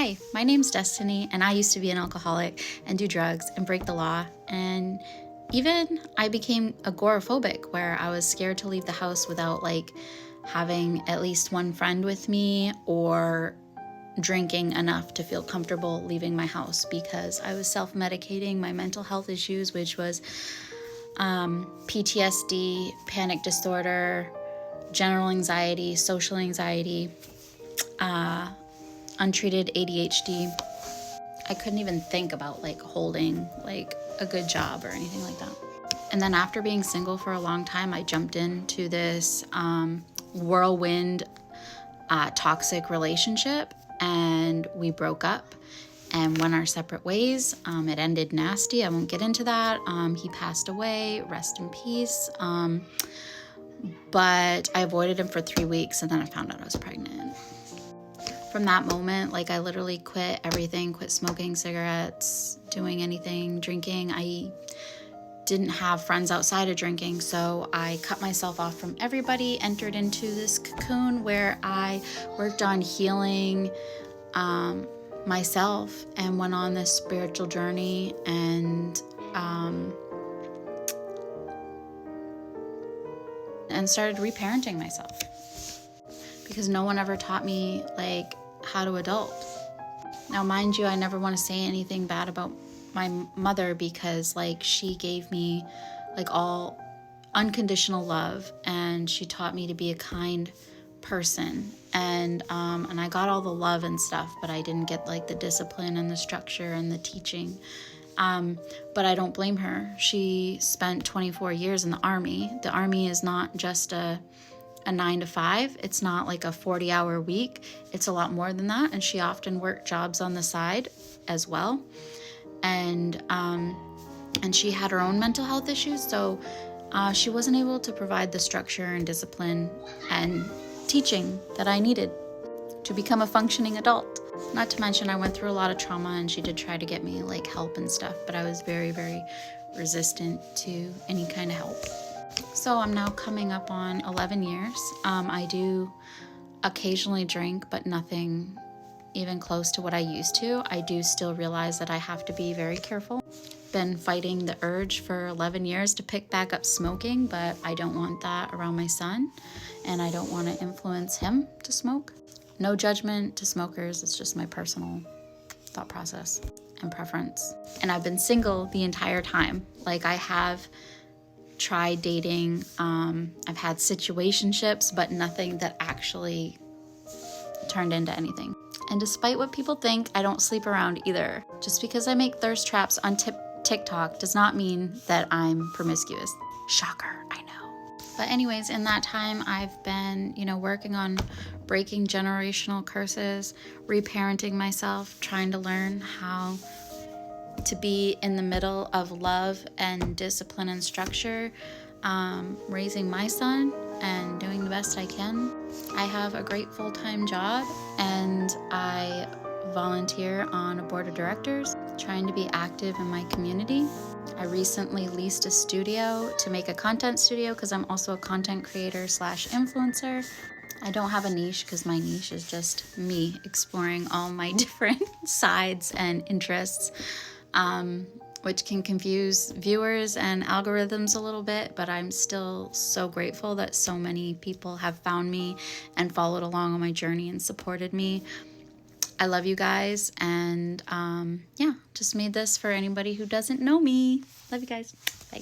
Hi, my name's Destyni, and I used to be an alcoholic and do drugs and break the law. And even I became agoraphobic, where I was scared to leave the house without having at least one friend with me or drinking enough to feel comfortable leaving my house, because I was self-medicating my mental health issues, which was PTSD, panic disorder, general anxiety, social anxiety, untreated ADHD. I couldn't even think about holding a good job or anything like that. And then after being single for a long time, I jumped into this whirlwind toxic relationship, and we broke up and went our separate ways. It ended nasty. I won't get into that. He passed away, rest in peace. But I avoided him for 3 weeks, and then I found out I was pregnant. From that moment, I literally quit everything, quit smoking cigarettes, doing anything, drinking. I didn't have friends outside of drinking, so I cut myself off from everybody, entered into this cocoon where I worked on healing myself and went on this spiritual journey and started reparenting myself, because no one ever taught me how to adult. Now, mind you, I never want to say anything bad about my mother, because she gave me all unconditional love, and she taught me to be a kind person, and I got all the love and stuff, but I didn't get the discipline and the structure and the teaching. But I don't blame her. She spent 24 years in the Army. The Army is not just a 9 to 5. It's not a 40-hour week. It's a lot more than that. And she often worked jobs on the side as well. And she had her own mental health issues. So she wasn't able to provide the structure and discipline and teaching that I needed to become a functioning adult. Not to mention, I went through a lot of trauma, and she did try to get me help and stuff, but I was very, very resistant to any kind of help. So I'm now coming up on 11 years. I do occasionally drink, but nothing even close to what I used to. I do still realize that I have to be very careful. Been fighting the urge for 11 years to pick back up smoking, but I don't want that around my son, and I don't want to influence him to smoke. No judgment to smokers. It's just my personal thought process and preference. And I've been single the entire time. I have tried dating. I've had situationships, but nothing that actually turned into anything. And despite what people think, I don't sleep around either. Just because I make thirst traps on TikTok does not mean that I'm promiscuous. Shocker, I know. But anyways, in that time, I've been, working on breaking generational curses, reparenting myself, trying to learn how to be in the middle of love and discipline and structure, raising my son and doing the best I can. I have a great full-time job, and I volunteer on a board of directors, trying to be active in my community. I recently leased a studio to make a content studio, because I'm also a content creator / influencer. I don't have a niche, because my niche is just me exploring all my different sides and interests, which can confuse viewers and algorithms a little bit, but I'm still so grateful that so many people have found me and followed along on my journey and supported me. I love you guys, and just made this for anybody who doesn't know me. Love you guys. Bye.